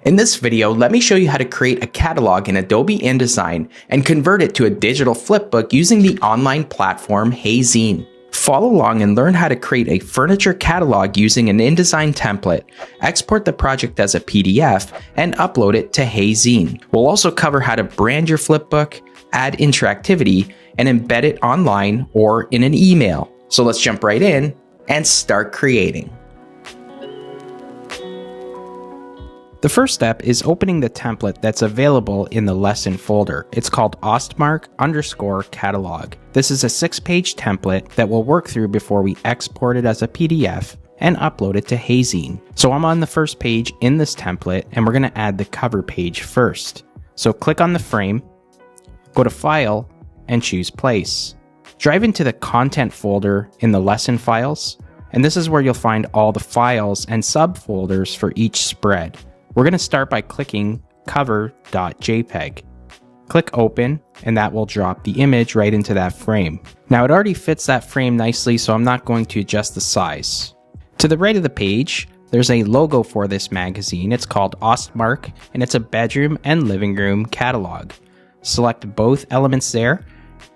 In this video, let me show you how to create a catalog in Adobe InDesign and convert it to a digital flipbook using the online platform Heyzine. Follow along and learn how to create a furniture catalog using an InDesign template, export the project as a PDF, and upload it to Heyzine. We'll also cover how to brand your flipbook, add interactivity, and embed it online or in an email. So let's jump right in and start creating. The first step is opening the template that's available in the lesson folder. It's called ostmark_catalog. This is a 6-page template that we'll work through before we export it as a PDF and upload it to Heyzine. So I'm on the first page in this template and we're going to add the cover page first. So click on the frame, go to File, and choose Place. Drive into the Content folder in the lesson files, and this is where you'll find all the files and subfolders for each spread. We're going to start by clicking cover.jpg. Click open and that will drop the image right into that frame. Now it already fits that frame nicely, so I'm not going to adjust the size. To the right of the page, there's a logo for this magazine. It's called Ostmark and it's a bedroom and living room catalog. Select both elements there,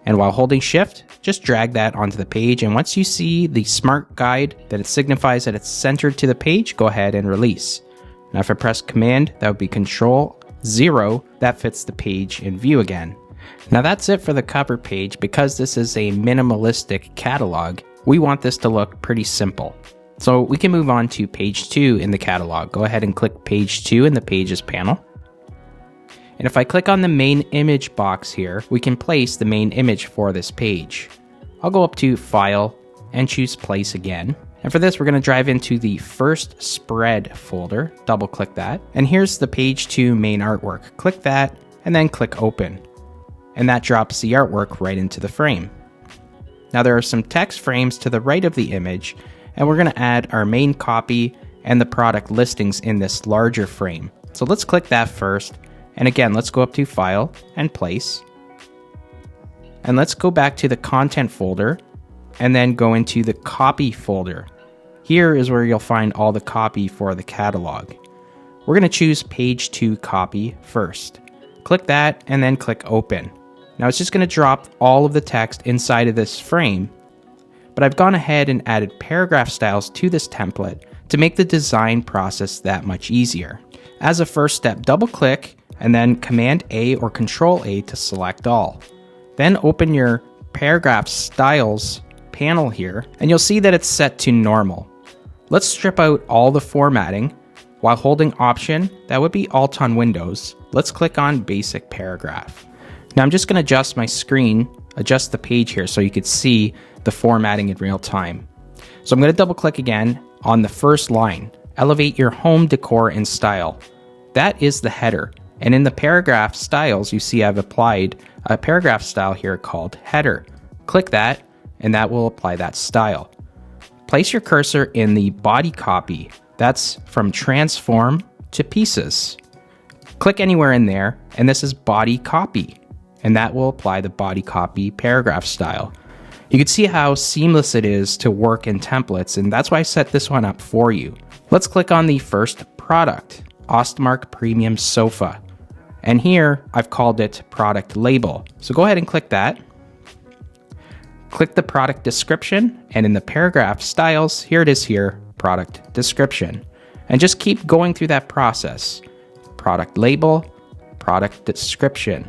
and while holding Shift, just drag that onto the page, and once you see the smart guide that it signifies that it's centered to the page, go ahead and release. Now if I press Command, that would be Control-0, that fits the page in view again. Now that's it for the cover page. Because this is a minimalistic catalog, we want this to look pretty simple. So we can move on to page 2 in the catalog. Go ahead and click page 2 in the Pages panel. And if I click on the main image box here, we can place the main image for this page. I'll go up to File and choose Place again. And for this, we're going to drive into the first spread folder, double click that, and here's the page 2 main artwork. Click that and then click open. And that drops the artwork right into the frame. Now there are some text frames to the right of the image, and we're going to add our main copy and the product listings in this larger frame. So let's click that first. And again, let's go up to File and Place. And let's go back to the Content folder and then go into the Copy folder. Here is where you'll find all the copy for the catalog. We're going to choose Page 2 Copy first. Click that and then click Open. Now it's just going to drop all of the text inside of this frame, but I've gone ahead and added paragraph styles to this template to make the design process that much easier. As a first step, double click and then Command A or Control A to select all. Then open your paragraph styles panel here, and you'll see that it's set to normal. Let's strip out all the formatting. While holding Option, that would be Alt on Windows, let's click on Basic Paragraph. Now I'm just going to adjust my screen, adjust the page here so you could see the formatting in real time. So I'm going to double click again on the first line, Elevate your home decor and style. That is the header, and in the paragraph styles you see I've applied a paragraph style here called header. Click that and that will apply that style. Place your cursor in the body copy. That's from transform to pieces. Click anywhere in there, and this is body copy, and that will apply the body copy paragraph style. You can see how seamless it is to work in templates, and that's why I set this one up for you. Let's click on the first product, Ostmark Premium Sofa. And here I've called it Product Label. So go ahead and click that. Click the product description, and in the paragraph styles, here it is here, product description. And just keep going through that process. Product label, product description.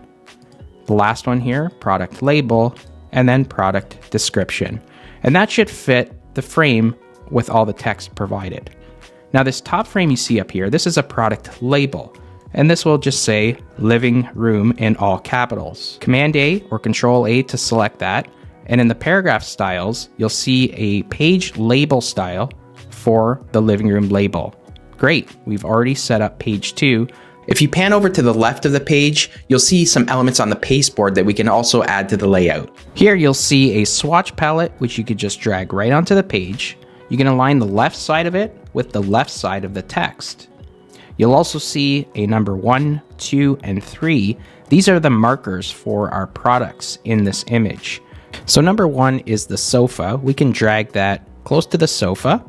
The last one here, product label, and then product description. And that should fit the frame with all the text provided. Now this top frame you see up here, this is a product label. And this will just say living room in all capitals. Command A or Control A to select that. And in the paragraph styles, you'll see a page label style for the living room label. Great, we've already set up page 2. If you pan over to the left of the page, you'll see some elements on the pasteboard that we can also add to the layout. Here you'll see a swatch palette, which you could just drag right onto the page. You can align the left side of it with the left side of the text. You'll also see a number 1, 2, and 3. These are the markers for our products in this image. So number 1 is the sofa. We can drag that close to the sofa.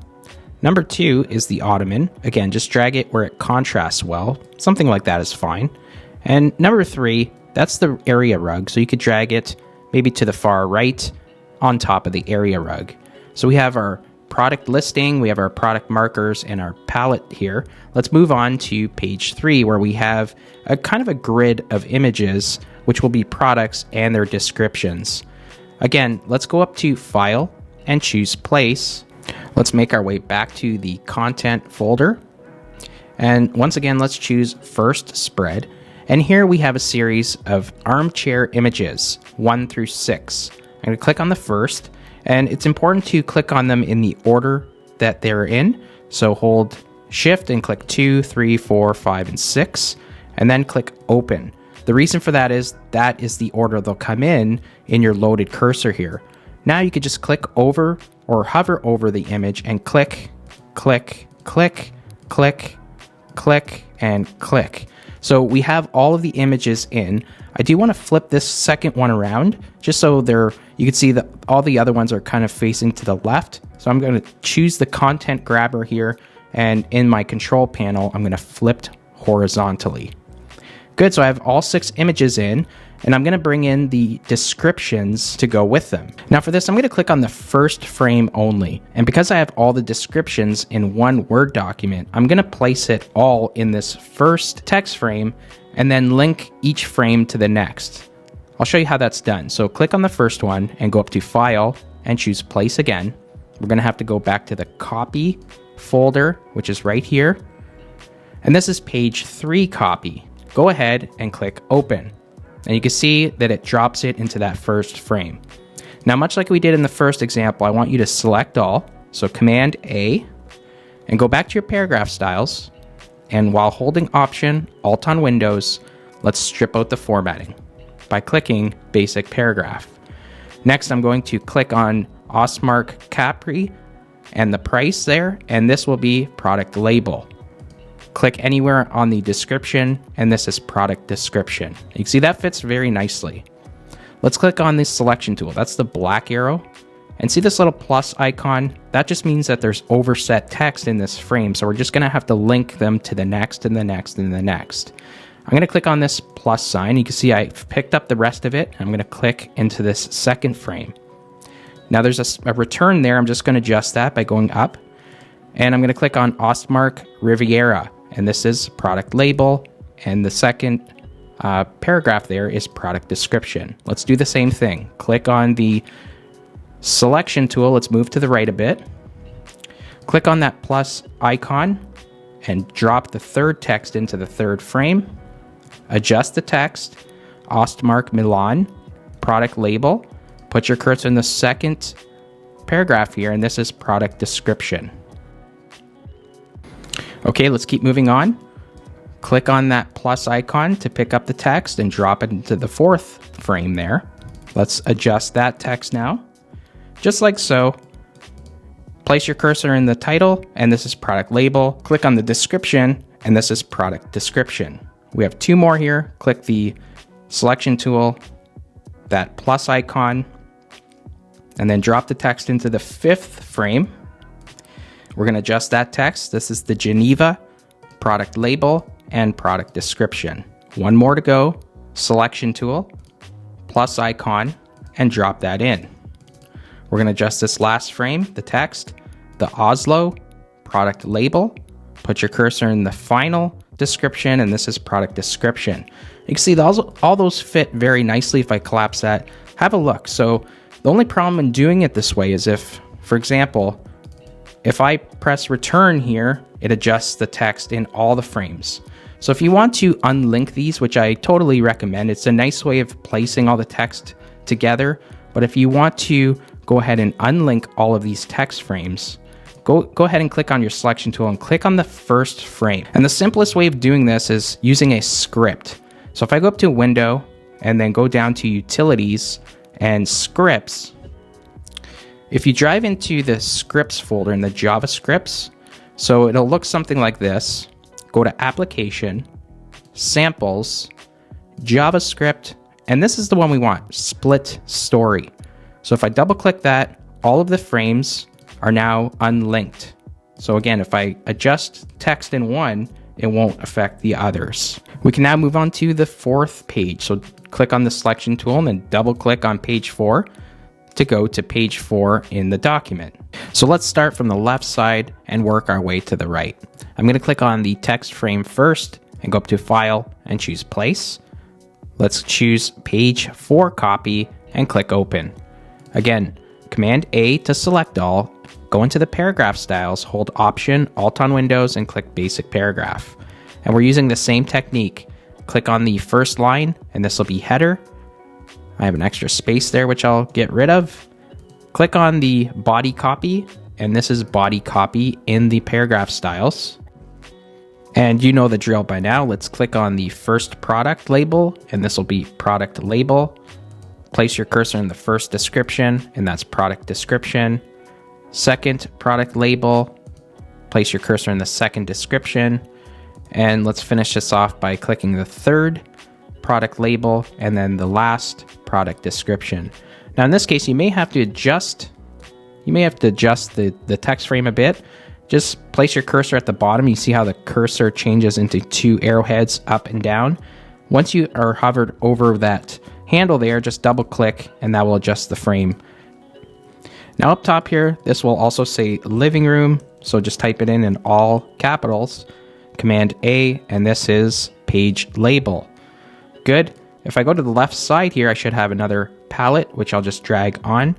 Number 2 is the ottoman. Again, just drag it where it contrasts well. Something like that is fine. And number 3, that's the area rug. So you could drag it maybe to the far right on top of the area rug. So we have our product listing, we have our product markers, and our palette here. Let's move on to page 3, where we have a kind of a grid of images, which will be products and their descriptions. Again, let's go up to File and choose Place. Let's make our way back to the Content folder. And once again, let's choose First Spread. And here we have a series of armchair images, 1 through 6. I'm going to click on the first, and it's important to click on them in the order that they're in. So hold Shift and click 2, 3, 4, 5, and 6, and then click Open. The reason for that is the order they'll come in your loaded cursor here. Now you could just click over or hover over the image and click, click, click, click, click, and click. So we have all of the images in. I do want to flip this second one around just so you can see that all the other ones are kind of facing to the left. So I'm going to choose the content grabber here, and in my control panel, I'm going to flip horizontally. Good, so I have all 6 images in, and I'm going to bring in the descriptions to go with them. Now for this, I'm going to click on the first frame only. And because I have all the descriptions in one Word document, I'm going to place it all in this first text frame and then link each frame to the next. I'll show you how that's done. So click on the first one and go up to File and choose Place again. We're going to have to go back to the Copy folder, which is right here. And this is page 3 copy. Go ahead and click Open. And you can see that it drops it into that first frame. Now, much like we did in the first example, I want you to select all. So Command A and go back to your paragraph styles. And while holding Option, Alt on Windows, let's strip out the formatting by clicking Basic Paragraph. Next, I'm going to click on Ostmark Capri and the price there, and this will be product label. Click anywhere on the description, and this is product description. You can see that fits very nicely. Let's click on this selection tool. That's the black arrow. And see this little plus icon? That just means that there's overset text in this frame. So we're just going to have to link them to the next and the next and the next. I'm going to click on this plus sign. You can see I've picked up the rest of it. I'm going to click into this second frame. Now there's a return there. I'm just going to adjust that by going up. And I'm going to click on Ostmark Riviera. And this is product label, and the second paragraph there is product description. Let's do the same thing. Click on the selection tool. Let's move to the right a bit. Click on that plus icon and drop the third text into the third frame. Adjust the text. Ostmark Milan, product label. Put your cursor in the second paragraph here, and this is product description. Okay, let's keep moving on. Click on that plus icon to pick up the text and drop it into the fourth frame there. Let's adjust that text now. Just like so. Place your cursor in the title, and this is product label. Click on the description, and this is product description. We have 2 more here. Click the selection tool, that plus icon, and then drop the text into the 5th frame. We're going to adjust that text. This is the Geneva, product label, and product description. 1 more to go. Selection tool, plus icon, and drop that in. We're going to adjust this last frame, the text, the Oslo, product label. Put your cursor in the final description, and this is product description. You can see all those fit very nicely. If I collapse that, have a look. So the only problem in doing it this way is if, for example, if I press return here, it adjusts the text in all the frames. So if you want to unlink these, which I totally recommend, it's a nice way of placing all the text together. But if you want to go ahead and unlink all of these text frames, go ahead and click on your selection tool and click on the first frame. And the simplest way of doing this is using a script. So if I go up to Window and then go down to Utilities and Scripts, if you drive into the scripts folder in the JavaScripts, so it'll look something like this. Go to Application, Samples, JavaScript, and this is the one we want, Split Story. So if I double click that, all of the frames are now unlinked. So again, if I adjust text in one, it won't affect the others. We can now move on to the fourth page. So click on the selection tool and then double click on page 4 to go to page 4 in the document. So let's start from the left side and work our way to the right. I'm going to click on the text frame first and go up to File and choose Place. Let's choose page 4 copy and click Open. Again, Command A to select all. Go into the paragraph styles, hold Option, Alt on Windows, and click Basic Paragraph. And we're using the same technique. Click on the first line, and this will be header. I have an extra space there, which I'll get rid of. Click on the body copy, and this is body copy in the paragraph styles. And you know the drill by now. Let's click on the first product label, and this will be product label. Place your cursor in the first description, and that's product description. Second product label, place your cursor in the second description. And let's finish this off by clicking the third product label and then the last product description. Now in this case, you may have to adjust the text frame a bit. Just place your cursor at the bottom. You see how the cursor changes into 2 arrowheads up and down. Once you are hovered over that handle there, just double click and that will adjust the frame. Now up top here, this will also say living room. So just type it in all capitals, Command A, and this is page label. Good. If I go to the left side here, I should have another palette, which I'll just drag on.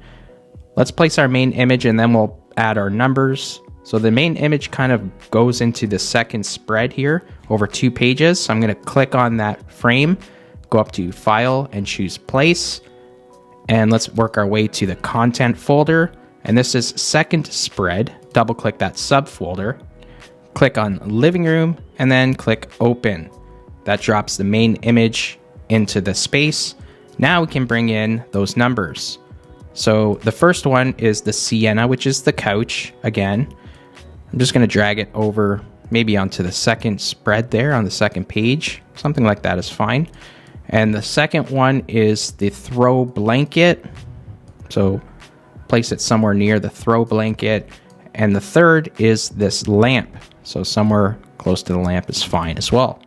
Let's place our main image and then we'll add our numbers. So the main image kind of goes into the second spread here over 2 pages. So I'm going to click on that frame, go up to File and choose Place. And let's work our way to the content folder. And this is second spread. Double click that subfolder. Click on living room and then click open. That drops the main image into the space. Now we can bring in those numbers. So the first one is the Sienna, which is the couch. Again, I'm just going to drag it over maybe onto the second spread there on the second page. Something like that is fine. And the second one is the throw blanket. So place it somewhere near the throw blanket. And the third is this lamp. So somewhere close to the lamp is fine as well.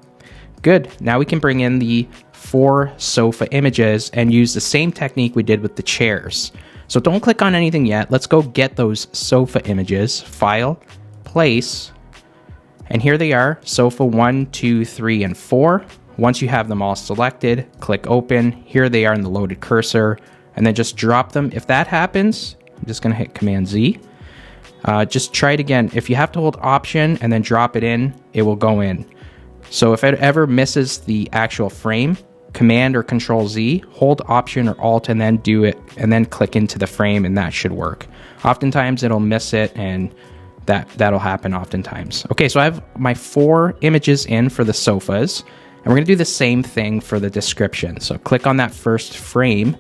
Good. Now we can bring in the 4 sofa images and use the same technique we did with the chairs. So don't click on anything yet. Let's go get those sofa images. File, Place, and here they are, sofa 1, 2, 3, and 4. Once you have them all selected, click Open. Here they are in the loaded cursor, and then just drop them. If that happens, I'm just going to hit Command Z. Just try it again. If you have to hold Option and then drop it in, it will go in. So if it ever misses the actual frame, Command or Control Z, hold Option or Alt and then do it, and then click into the frame, and that should work. Oftentimes it'll miss it, and that'll happen oftentimes. Okay, so I have my 4 images in for the sofas, and we're going to do the same thing for the description. So click on that first frame,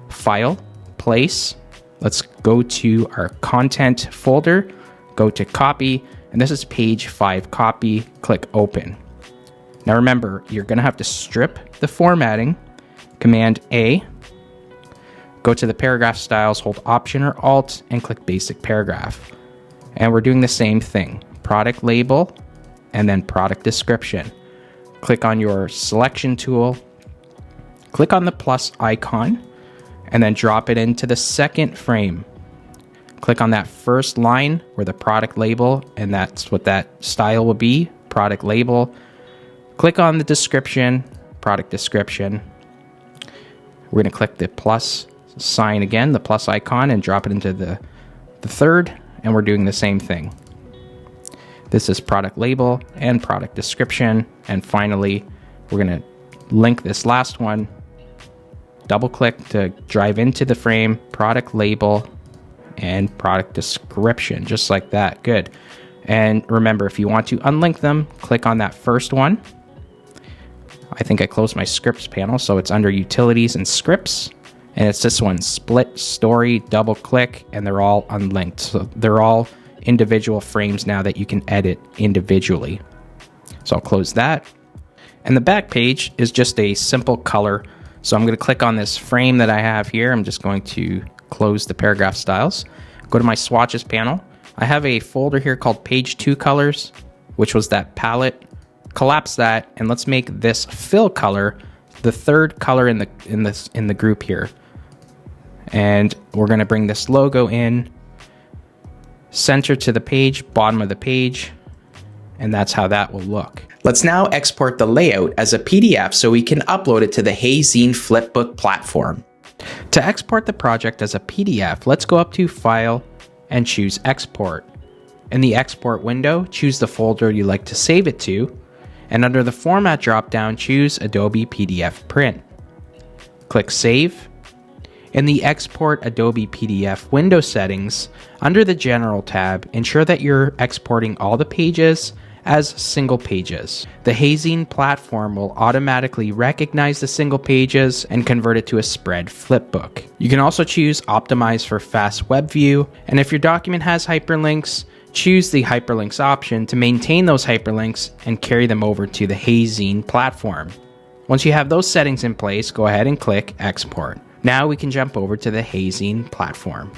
File, Place. Let's go to our content folder, go to Copy, and this is page 5 copy. Click Open. Now remember, you're going to have to strip the formatting, Command A, go to the paragraph styles, hold Option or Alt, and click Basic Paragraph. And we're doing the same thing, product label, and then product description. Click on your selection tool, click on the plus icon, and then drop it into the second frame. Click on that first line where the product label, and that's what that style will be, product label. Click on the description, product description. We're going to click the plus sign again, the plus icon, and drop it into the third, and we're doing the same thing. This is product label and product description. And finally, we're going to link this last one. Double click to drive into the frame, product label and product description, just like that. Good. And remember, if you want to unlink them, click on that first one. I think I closed my scripts panel, so it's under utilities and scripts. And it's this one, split story, double click, and they're all unlinked. So they're all individual frames now that you can edit individually. So I'll close that. And the back page is just a simple color. So I'm going to click on this frame that I have here. I'm just going to close the paragraph styles. Go to my swatches panel. I have a folder here called page 2 colors, which was that palette. Collapse that, and let's make this fill color the third color in the group here. And we're going to bring this logo in, center to the page, bottom of the page, and that's how that will look. Let's now export the layout as a PDF so we can upload it to the Heyzine flipbook platform. To export the project as a PDF, let's go up to File and choose Export. In the export window, choose the folder you like to save it to, and under the Format dropdown, choose Adobe PDF Print. Click Save. In the Export Adobe PDF window settings, under the General tab, ensure that you're exporting all the pages as single pages. The Heyzine platform will automatically recognize the single pages and convert it to a spread flipbook. You can also choose Optimize for fast web view, and if your document has hyperlinks, choose the hyperlinks option to maintain those hyperlinks and carry them over to the Heyzine platform. Once you have those settings in place, go ahead and click Export. Now we can jump over to the Heyzine platform.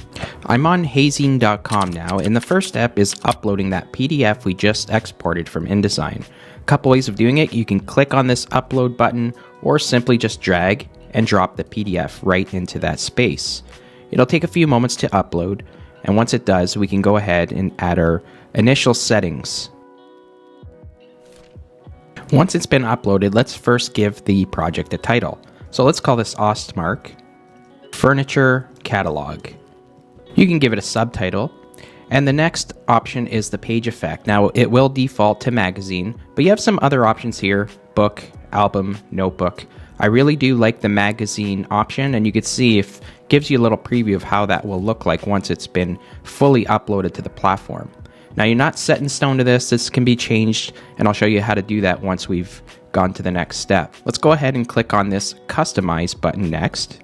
I'm on heyzine.com now, and the first step is uploading that PDF we just exported from InDesign. A couple ways of doing it: you can click on this upload button or simply just drag and drop the PDF right into that space. It'll take a few moments to upload, and once it does, we can go ahead and add our initial settings. Once it's been uploaded, let's first give the project a title. So let's call this Ostmark Furniture Catalog. You can give it a subtitle, and the next option is the page effect. Now it will default to magazine, but you have some other options here: book, album, notebook. I really do like the magazine option, and you can see it gives you a little preview of how that will look like once it's been fully uploaded to the platform. Now you're not set in stone to this. This can be changed, and I'll show you how to do that once we've gone to the next step. Let's go ahead and click on this Customize button next,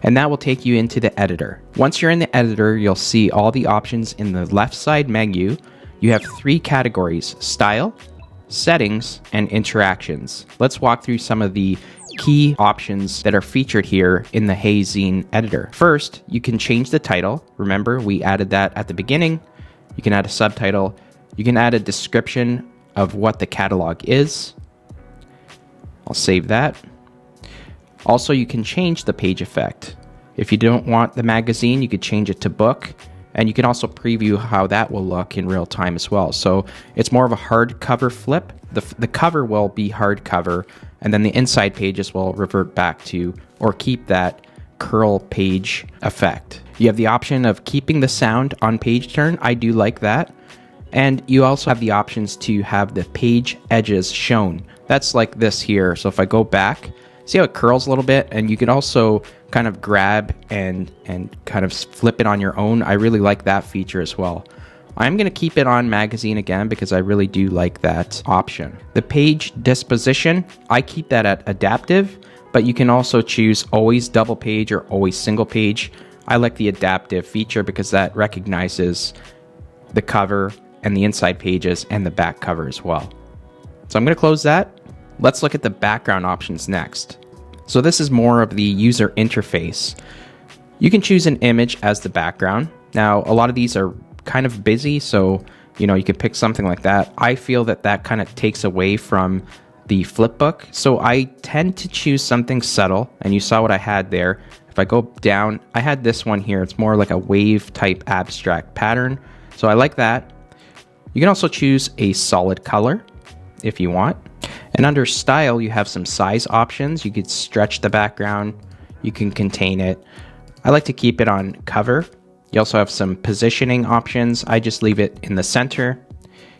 and that will take you into the editor. Once you're in the editor, you'll see all the options in the left side menu. You have 3 categories: Style, Settings, and Interactions. Let's walk through some of the key options that are featured here in the Heyzine editor. First, you can change the title. Remember, we added that at the beginning. You can add a subtitle. You can add a description of what the catalog is. I'll save that. Also, you can change the page effect. If you don't want the magazine, you could change it to book, and you can also preview how that will look in real time as well. So it's more of a hardcover flip. The cover will be hardcover, and then the inside pages will revert back to or keep that curl page effect. You have the option of keeping the sound on page turn. I do like that. And you also have the options to have the page edges shown. That's like this here. So if I go back, see how it curls a little bit? And you can also kind of grab and kind of flip it on your own. I really like that feature as well. I'm going to keep it on magazine again because I really do like that option. The page disposition, I keep that at adaptive, but you can also choose always double page or always single page. I like the adaptive feature because that recognizes the cover and the inside pages and the back cover as well. So I'm going to close that. Let's look at the background options next. So this is more of the user interface. You can choose an image as the background. Now, a lot of these are kind of busy, so you can pick something like that. I feel that that kind of takes away from the flipbook, so I tend to choose something subtle, and you saw what I had there. If I go down, I had this one here. It's more like a wave type abstract pattern, so I like that. You can also choose a solid color if you want. And under style, you have some size options. You could stretch the background, you can contain it. I like to keep it on cover. You also have some positioning options. I just leave it in the center.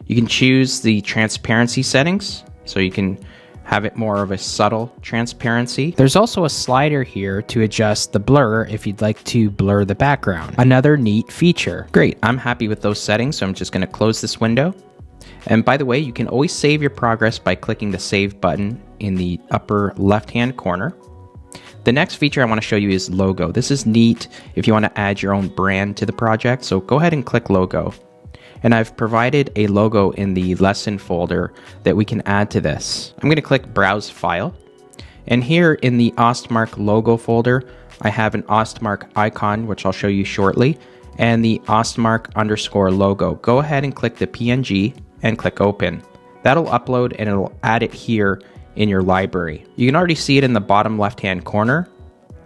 You can choose the transparency settings, so you can have it more of a subtle transparency. There's also a slider here to adjust the blur if you'd like to blur the background. Another neat feature. Great, I'm happy with those settings, so I'm just gonna close this window. And by the way, you can always save your progress by clicking the Save button in the upper left-hand corner. The next feature I want to show you is logo. This is neat if you want to add your own brand to the project, so go ahead and click logo. And I've provided a logo in the lesson folder that we can add to this. I'm going to click Browse File. And here in the Ostmark logo folder, I have an Ostmark icon, which I'll show you shortly. and the Ostmark_logo. Go ahead and click the PNG and click open. That'll upload and it'll add it here in your library. You can already see it in the bottom left-hand corner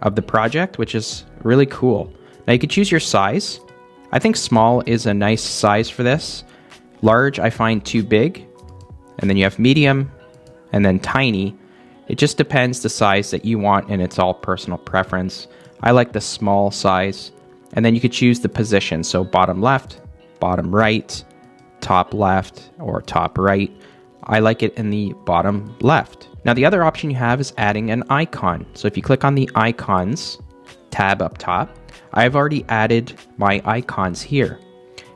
of the project, which is really cool. Now you can choose your size. I think small is a nice size for this. Large I find too big. And then you have medium and then tiny. It just depends the size that you want, and it's all personal preference. I like the small size. And then you could choose the position. So bottom left, bottom right, top left, or top right. I like it in the bottom left. Now the other option you have is adding an icon. So if you click on the icons tab up top, I've already added my icons here.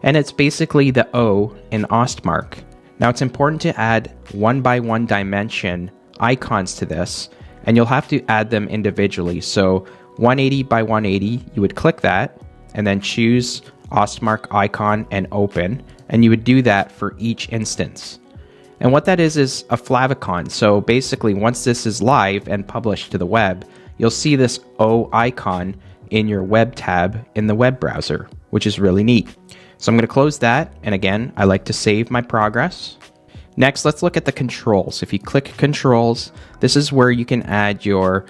And it's basically the O in Ostmark. Now it's important to add 1x1 dimension icons to this, and you'll have to add them individually. So 180 by 180, you would click that and then choose Ostmark icon and open, and you would do that for each instance. And what that is a favicon. So basically once this is live and published to the web, you'll see this O icon in your web tab in the web browser, which is really neat. So I'm going to close that, and again, I like to save my progress. Next, let's look at the controls. If you click controls, this is where you can add your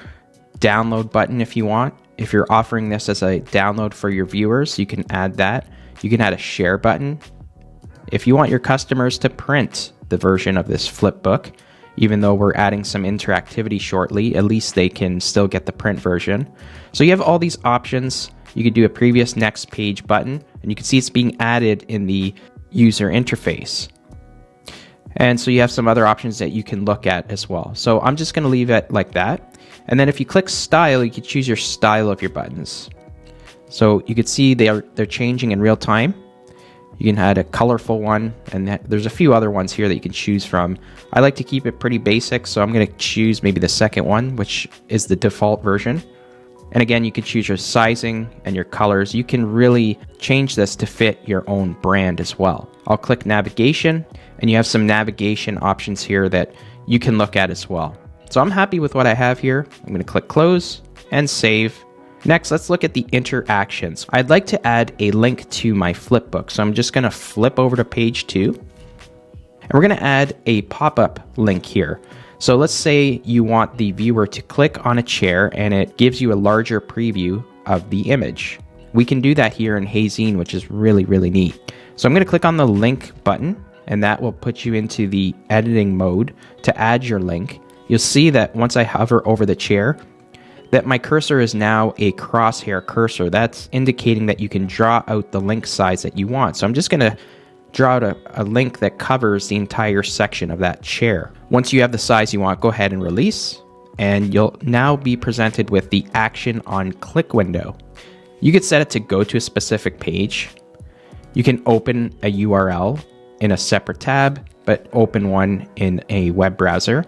download button if you want. If you're offering this as a download for your viewers, you can add that. You can add a share button. If you want your customers to print the version of this flipbook, even though we're adding some interactivity shortly, at least they can still get the print version. So you have all these options. You could do a previous next page button, and you can see it's being added in the user interface. And so you have some other options that you can look at as well. So I'm just going to leave it like that. And then if you click style, you can choose your style of your buttons. So you can see they're changing in real time. You can add a colorful one, and there's a few other ones here that you can choose from. I like to keep it pretty basic, so I'm going to choose maybe the second one, which is the default version. And again, you can choose your sizing and your colors. You can really change this to fit your own brand as well. I'll click navigation, and you have some navigation options here that you can look at as well. So I'm happy with what I have here. I'm going to click close and save. Next, let's look at the interactions. I'd like to add a link to my flipbook. So I'm just going to flip over to page 2. And we're going to add a pop-up link here. So let's say you want the viewer to click on a chair and it gives you a larger preview of the image. We can do that here in Heyzine, which is really, really neat. So I'm going to click on the link button, and that will put you into the editing mode to add your link. You'll see that once I hover over the chair, that my cursor is now a crosshair cursor. That's indicating that you can draw out the link size that you want. So I'm just going to draw out a link that covers the entire section of that chair. Once you have the size you want, go ahead and release, and you'll now be presented with the action on click window. You could set it to go to a specific page. You can open a URL in a separate tab, but open one in a web browser.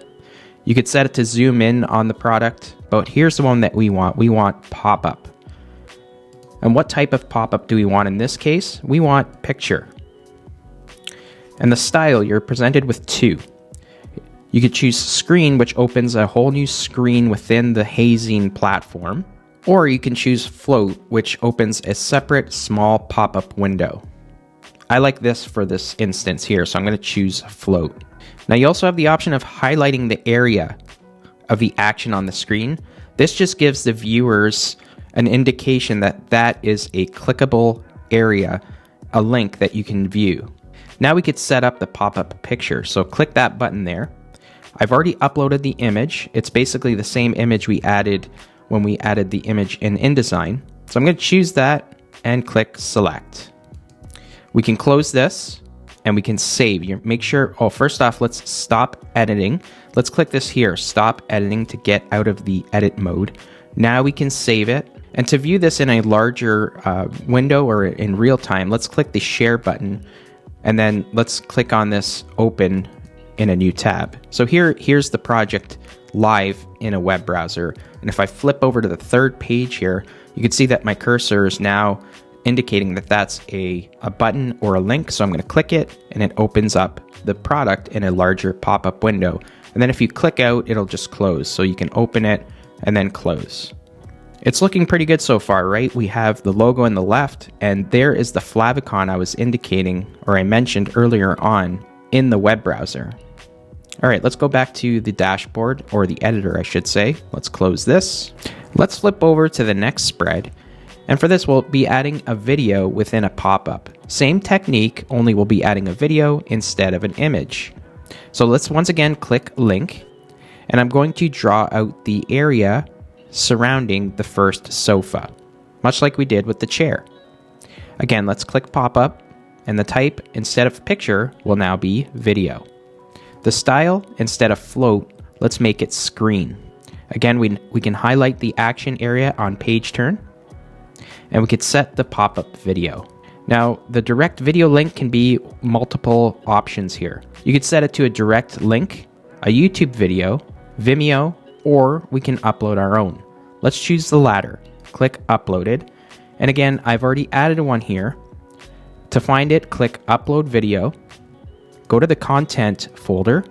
You could set it to zoom in on the product, but here's the one that we want. We want pop-up. And what type of pop-up do we want in this case? We want picture. And the style, you're presented with two. You could choose screen, which opens a whole new screen within the Heyzine platform, or you can choose float, which opens a separate small pop-up window. I like this for this instance here, so I'm going to choose float. Now you also have the option of highlighting the area of the action on the screen. This just gives the viewers an indication that that is a clickable area, a link that you can view. Now we could set up the pop-up picture. So click that button there. I've already uploaded the image. It's basically the same image we added when we added the image in InDesign. So I'm going to choose that and click select. We can close this and we can save. Make sure, first off, let's stop editing. Let's click this here, stop editing, to get out of the edit mode. Now we can save it. And to view this in a larger window or in real time, let's click the share button. And then let's click on this open in a new tab. So here's the project live in a web browser. And if I flip over to the third page here, you can see that my cursor is now indicating that that's a button or a link. So I'm going to click it and it opens up the product in a larger pop-up window. And then if you click out, it'll just close. So you can open it and then close. It's looking pretty good so far, right? We have the logo on the left, and there is the favicon I was indicating, or I mentioned earlier on, in the web browser. All right, let's go back to the dashboard, or the editor, I should say. Let's close this. Let's flip over to the next spread. And for this, we'll be adding a video within a pop-up. Same technique, only we'll be adding a video instead of an image. So let's once again click link, and I'm going to draw out the area surrounding the first sofa, much like we did with the chair. Again, let's click pop-up, and the type instead of picture will now be video. The style, instead of float, let's make it screen. Again, we can highlight the action area on page turn, and we could set the pop-up video. Now, the direct video link can be multiple options here. You could set it to a direct link, a YouTube video, Vimeo, or we can upload our own. Let's choose the latter. Click uploaded. And again, I've already added one here. To find it, click upload video. Go to the content folder,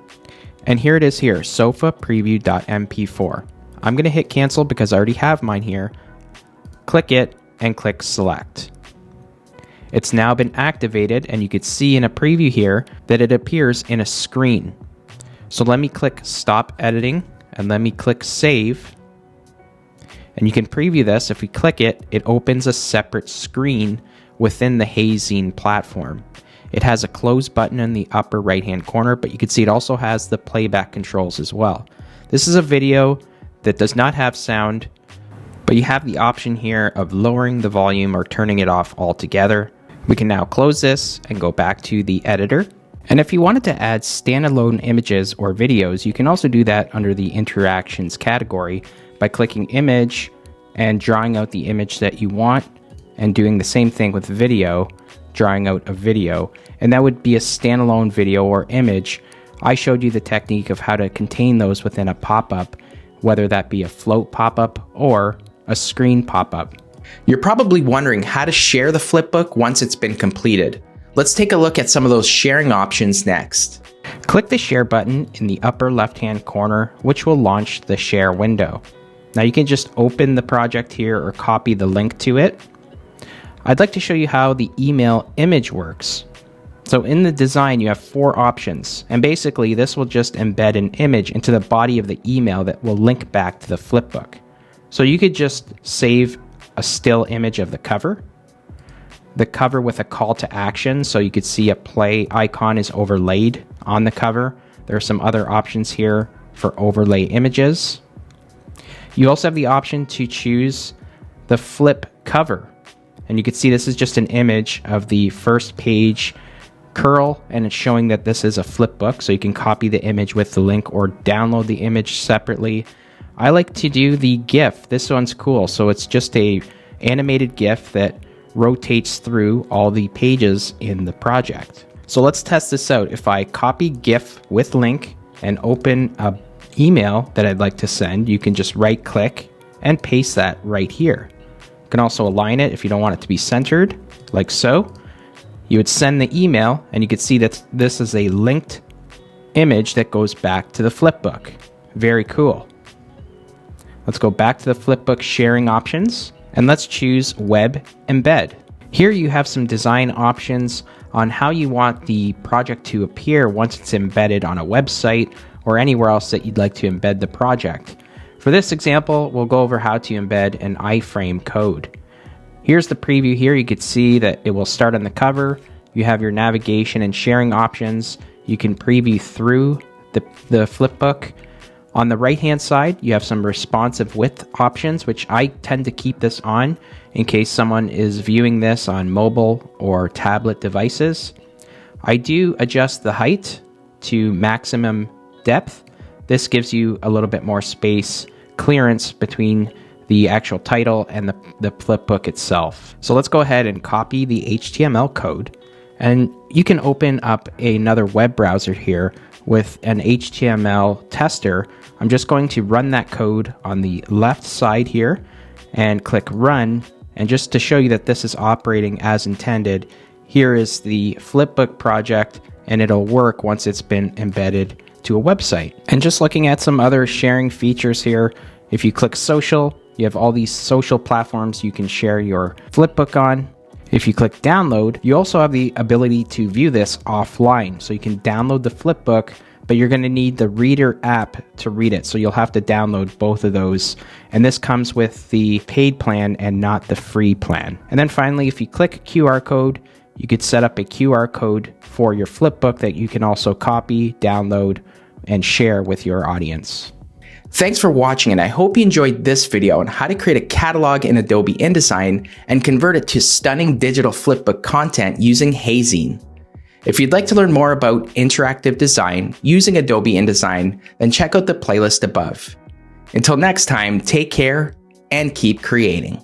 and here it is here, sofa preview.mp4. I'm going to hit cancel because I already have mine here. Click it and click select. It's now been activated, and you can see in a preview here that it appears in a screen. So let me click stop editing, and let me click save. And you can preview this. If we click it, it opens a separate screen within the Heyzine platform. It has a close button in the upper right hand corner, but you can see it also has the playback controls as well. This is a video that does not have sound, but you have the option here of lowering the volume or turning it off altogether. We can now close this and go back to the editor. And if you wanted to add standalone images or videos, you can also do that under the interactions category by clicking image and drawing out the image that you want, and doing the same thing with video, drawing out a video, and that would be a standalone video or image. I showed you the technique of how to contain those within a pop-up, whether that be a float pop-up or a screen pop-up. You're probably wondering how to share the flipbook once it's been completed. Let's take a look at some of those sharing options next. Click the share button in the upper left-hand corner, which will launch the share window. Now you can just open the project here or copy the link to it. I'd like to show you how the email image works. So in the design, you have 4 options, and basically this will just embed an image into the body of the email that will link back to the flipbook. So you could just save a still image of the cover with a call to action, so you could see a play icon is overlaid on the cover. There are some other options here for overlay images. You also have the option to choose the flip cover. And you can see this is just an image of the first page curl, and it's showing that this is a flipbook, so you can copy the image with the link or download the image separately. I like to do the GIF. This one's cool. So it's just a animated GIF that rotates through all the pages in the project. So let's test this out. If I copy GIF with link and open a email that I'd like to send, you can just right click and paste that right here. You can also align it if you don't want it to be centered, like so. You would send the email, and you can see that this is a linked image that goes back to the flipbook. Very cool. Let's go back to the flipbook sharing options, and let's choose Web Embed. Here you have some design options on how you want the project to appear once it's embedded on a website or anywhere else that you'd like to embed the project. For this example, we'll go over how to embed an iframe code. Here's the preview here. You can see that it will start on the cover. You have your navigation and sharing options. You can preview through the flipbook. On the right-hand side, you have some responsive width options, which I tend to keep this on in case someone is viewing this on mobile or tablet devices. I do adjust the height to maximum depth. This gives you a little bit more space clearance between the actual title and the flipbook itself. So let's go ahead and copy the HTML code, and you can open up another web browser here with an HTML tester. I'm just going to run that code on the left side here and click run. And just to show you that this is operating as intended, here is the flipbook project, and it'll work once it's been embedded to a website. And just looking at some other sharing features here, if you click social, You have all these social platforms you can share your flipbook on. If you click download, you also have the ability to view this offline. So you can download the flipbook, but you're going to need the Reader app to read it. So you'll have to download both of those. And this comes with the paid plan and not the free plan. And then finally, if you click a QR code, you could set up a QR code for your flipbook that you can also copy, download, and share with your audience. Thanks for watching, and I hope you enjoyed this video on how to create a catalog in Adobe InDesign and convert it to stunning digital flipbook content using Heyzine. If you'd like to learn more about interactive design using Adobe InDesign, then check out the playlist above. Until next time, take care and keep creating.